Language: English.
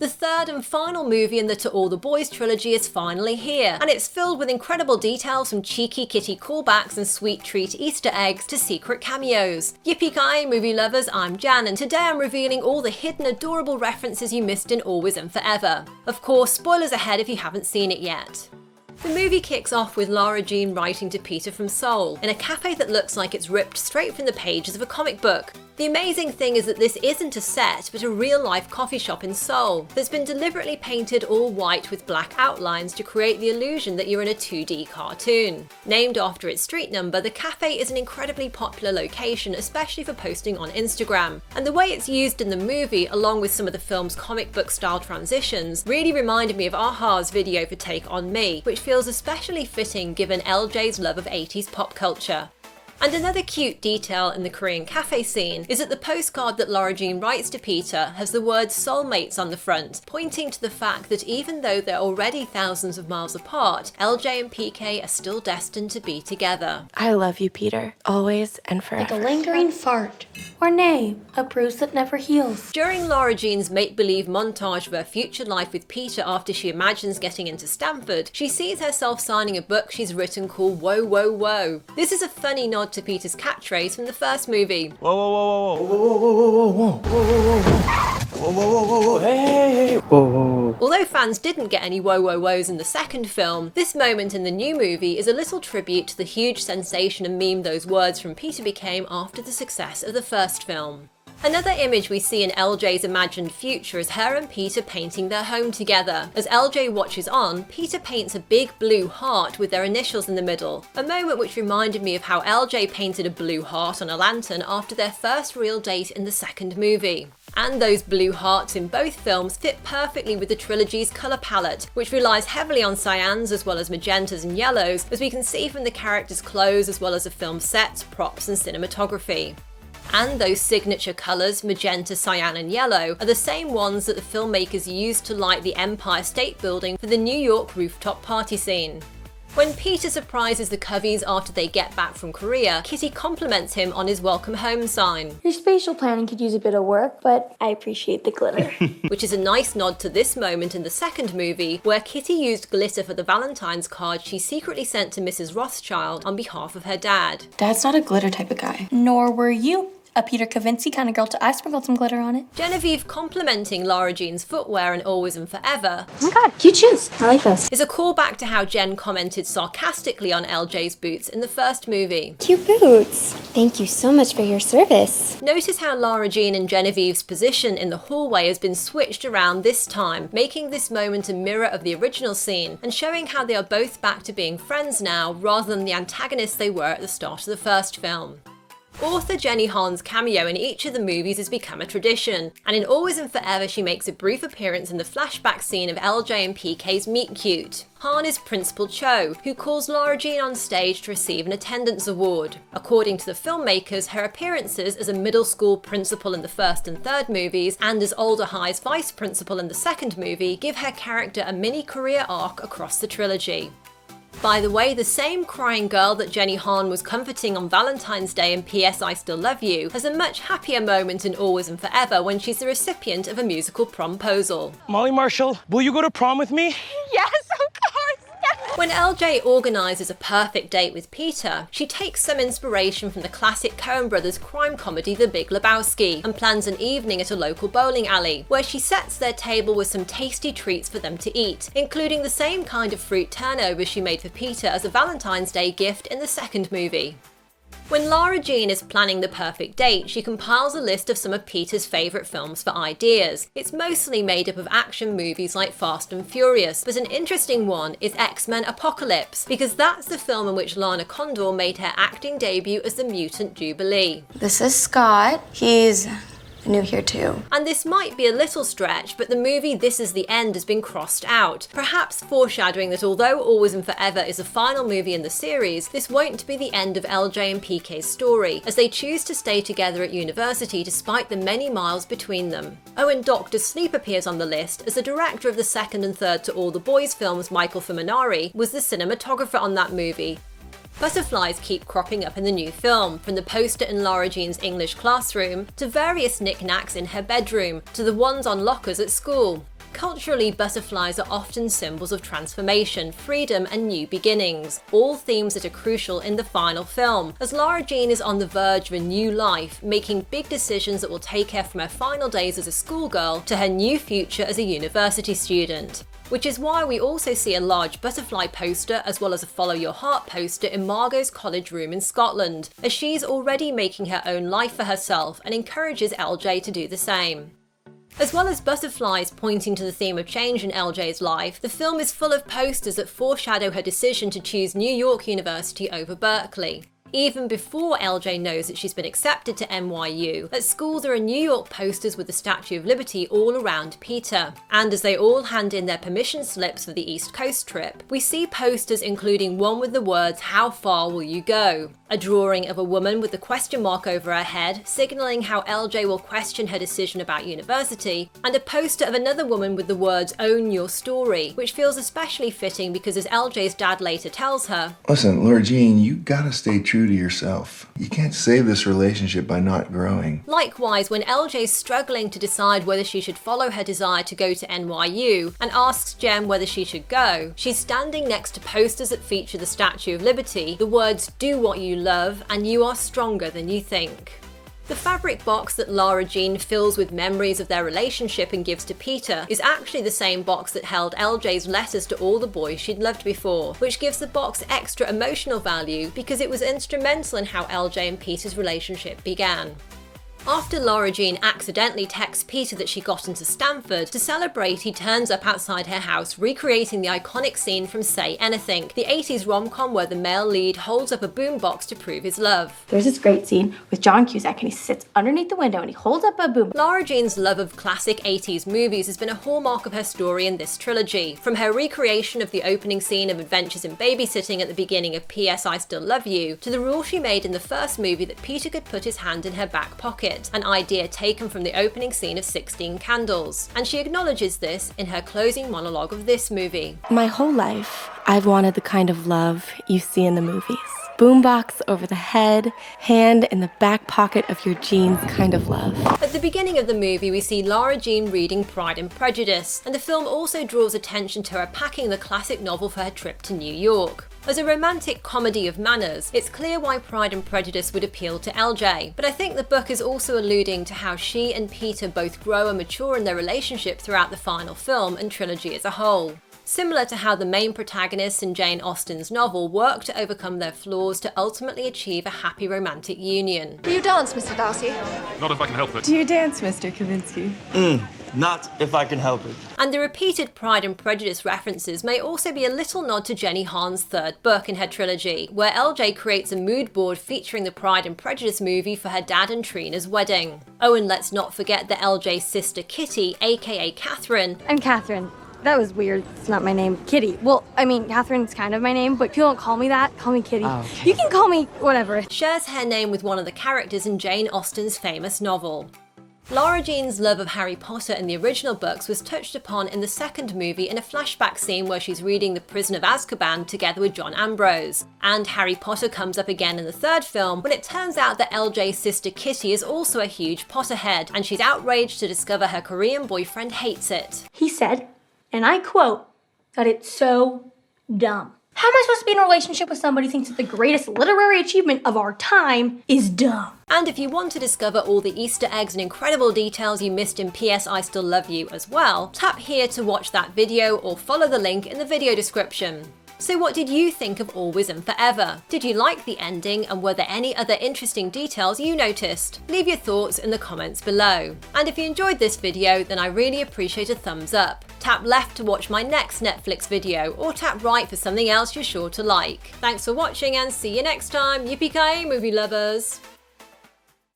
The third and final movie in the To All the Boys trilogy is finally here, and it's filled with incredible details from cheeky kitty callbacks and sweet treat Easter eggs to secret cameos. Yippee-ki-yay, movie lovers, I'm Jan, and today I'm revealing all the hidden adorable references you missed in Always and Forever. Of course, spoilers ahead if you haven't seen it yet. The movie kicks off with Lara Jean writing to Peter from Seoul, in a cafe that looks like it's ripped straight from the pages of a comic book. The amazing thing is that this isn't a set, but a real-life coffee shop in Seoul that's been deliberately painted all white with black outlines to create the illusion that you're in a 2D cartoon. Named after its street number, the cafe is an incredibly popular location, especially for posting on Instagram. And the way it's used in the movie, along with some of the film's comic book style transitions, really reminded me of a-ha's video for Take On Me, which feels especially fitting given LJ's love of 80s pop culture. And another cute detail in the Korean cafe scene is that the postcard that Lara Jean writes to Peter has the word Seoulmates on the front, pointing to the fact that even though they're already thousands of miles apart, LJ and PK are still destined to be together. I love you, Peter, always and forever. Like a lingering fart, or nay, a bruise that never heals. During Lara Jean's make-believe montage of her future life with Peter after she imagines getting into Stanford, she sees herself signing a book she's written called Whoa Whoa Whoa. This is a funny nod to Peter's catchphrase from the first movie. Whoa, whoa, whoa, whoa, whoa, whoa, whoa, whoa, whoa, whoa, whoa, whoa, whoa, hey, whoa, whoa. Although fans didn't get any whoa whoa whoas in the second film, this moment in the new movie is a little tribute to the huge sensation and meme those words from Peter became after the success of the first film. Another image we see in LJ's imagined future is her and Peter painting their home together. As LJ watches on, Peter paints a big blue heart with their initials in the middle, a moment which reminded me of how LJ painted a blue heart on a lantern after their first real date in the second movie. And those blue hearts in both films fit perfectly with the trilogy's colour palette, which relies heavily on cyans as well as magentas and yellows, as we can see from the characters' clothes as well as the film's sets, props and cinematography. And those signature colours, magenta, cyan and yellow, are the same ones that the filmmakers used to light the Empire State Building for the New York rooftop party scene. When Peter surprises the Coveys after they get back from Korea, Kitty compliments him on his welcome home sign. Your spatial planning could use a bit of work, but I appreciate the glitter. Which is a nice nod to this moment in the second movie, where Kitty used glitter for the Valentine's card she secretly sent to Mrs. Rothschild on behalf of her dad. Dad's not a glitter type of guy. Nor were you. A Peter Kavinsky kind of girl I sprinkled some glitter on it. Genevieve complimenting Lara Jean's footwear in Always and Forever. Oh my god, cute shoes. I like those. Is a callback to how Jen commented sarcastically on LJ's boots in the first movie. Cute boots. Thank you so much for your service. Notice how Lara Jean and Genevieve's position in the hallway has been switched around this time, making this moment a mirror of the original scene and showing how they are both back to being friends now rather than the antagonists they were at the start of the first film. Author Jenny Han's cameo in each of the movies has become a tradition, and in Always and Forever she makes a brief appearance in the flashback scene of LJ and PK's meet cute. Han is Principal Cho, who calls Lara Jean on stage to receive an attendance award. According to the filmmakers, her appearances as a middle school principal in the first and third movies, and as Older High's vice principal in the second movie, give her character a mini career arc across the trilogy. By the way, the same crying girl that Jenny Han was comforting on Valentine's Day in P.S. I Still Love You has a much happier moment in Always and Forever when she's the recipient of a musical promposal. Molly Marshall, will you go to prom with me? Yes, of course. When LJ organises a perfect date with Peter, she takes some inspiration from the classic Coen brothers crime comedy The Big Lebowski and plans an evening at a local bowling alley, where she sets their table with some tasty treats for them to eat, including the same kind of fruit turnovers she made for Peter as a Valentine's Day gift in the second movie. When Lara Jean is planning the perfect date, she compiles a list of some of Peter's favourite films for ideas. It's mostly made up of action movies like Fast and Furious, but an interesting one is X-Men Apocalypse, because that's the film in which Lana Condor made her acting debut as the mutant Jubilee. This is Scott. He's new here too. And this might be a little stretch, but the movie This Is the End has been crossed out, perhaps foreshadowing that although Always and Forever is the final movie in the series, this won't be the end of LJ and PK's story, as they choose to stay together at university despite the many miles between them. Oh, and Dr. Sleep appears on the list, as the director of the second and third To All the Boys films, Michael Fuminari, was the cinematographer on that movie. Butterflies keep cropping up in the new film, from the poster in Lara Jean's English classroom, to various knickknacks in her bedroom, to the ones on lockers at school. Culturally, butterflies are often symbols of transformation, freedom, and new beginnings, all themes that are crucial in the final film, as Lara Jean is on the verge of a new life, making big decisions that will take her from her final days as a schoolgirl to her new future as a university student. Which is why we also see a large butterfly poster as well as a Follow Your Heart poster in Margot's college room in Scotland, as she's already making her own life for herself and encourages LJ to do the same. As well as butterflies pointing to the theme of change in LJ's life, the film is full of posters that foreshadow her decision to choose New York University over Berkeley. Even before LJ knows that she's been accepted to NYU, at school there are New York posters with the Statue of Liberty all around Peter. And as they all hand in their permission slips for the East Coast trip, we see posters including one with the words "How far will you go?", a drawing of a woman with the question mark over her head, signalling how LJ will question her decision about university, and a poster of another woman with the words "Own your story", which feels especially fitting because, as LJ's dad later tells her, "Listen, Lara Jean, you gotta stay true to yourself. You can't save this relationship by not growing." Likewise, when LJ's struggling to decide whether she should follow her desire to go to NYU and asks Jem whether she should go, she's standing next to posters that feature the Statue of Liberty, the words "Do what you love" and "You are stronger than you think." The fabric box that Lara Jean fills with memories of their relationship and gives to Peter is actually the same box that held LJ's letters to all the boys she'd loved before, which gives the box extra emotional value because it was instrumental in how LJ and Peter's relationship began. After Lara Jean accidentally texts Peter that she got into Stanford, to celebrate he turns up outside her house recreating the iconic scene from Say Anything, the 80s rom-com where the male lead holds up a boombox to prove his love. There's this great scene with John Cusack and he sits underneath the window and he holds up a boom. Lara Jean's love of classic 80s movies has been a hallmark of her story in this trilogy, from her recreation of the opening scene of Adventures in Babysitting at the beginning of P.S. I Still Love You, to the rule she made in the first movie that Peter could put his hand in her back pocket, an idea taken from the opening scene of 16 Candles, and she acknowledges this in her closing monologue of this movie. My whole life, I've wanted the kind of love you see in the movies. Boombox over the head, hand in the back pocket of your jeans kind of love. At the beginning of the movie, we see Lara Jean reading Pride and Prejudice, and the film also draws attention to her packing the classic novel for her trip to New York. As a romantic comedy of manners, it's clear why Pride and Prejudice would appeal to LJ, but I think the book is also alluding to how she and Peter both grow and mature in their relationship throughout the final film and trilogy as a whole. Similar to how the main protagonists in Jane Austen's novel work to overcome their flaws to ultimately achieve a happy romantic union. Do you dance, Mr. Darcy? Not if I can help it. Do you dance, Mr. Kavinsky? Not if I can help it. And the repeated Pride and Prejudice references may also be a little nod to Jenny Han's third book in her trilogy, where LJ creates a mood board featuring the Pride and Prejudice movie for her dad and Trina's wedding. Oh, and let's not forget that LJ's sister Kitty, aka Catherine. I'm Catherine. That was weird. It's not my name. Kitty. Well, I mean, Catherine's kind of my name, but people don't call me that. Call me Kitty. Oh, okay. You can call me whatever. Shares her name with one of the characters in Jane Austen's famous novel. Lara Jean's love of Harry Potter in the original books was touched upon in the second movie in a flashback scene where she's reading The Prisoner of Azkaban together with John Ambrose. And Harry Potter comes up again in the third film when it turns out that LJ's sister Kitty is also a huge Potterhead, and she's outraged to discover her Korean boyfriend hates it. He said, and I quote, that it's so dumb. How am I supposed to be in a relationship with somebody who thinks that the greatest literary achievement of our time is dumb? And if you want to discover all the Easter eggs and incredible details you missed in P.S. I Still Love You as well, tap here to watch that video or follow the link in the video description. So what did you think of Always and Forever? Did you like the ending, and were there any other interesting details you noticed? Leave your thoughts in the comments below. And if you enjoyed this video, then I really appreciate a thumbs up. Tap left to watch my next Netflix video, or tap right for something else you're sure to like. Thanks for watching and see you next time, yippee-ki-yay movie lovers!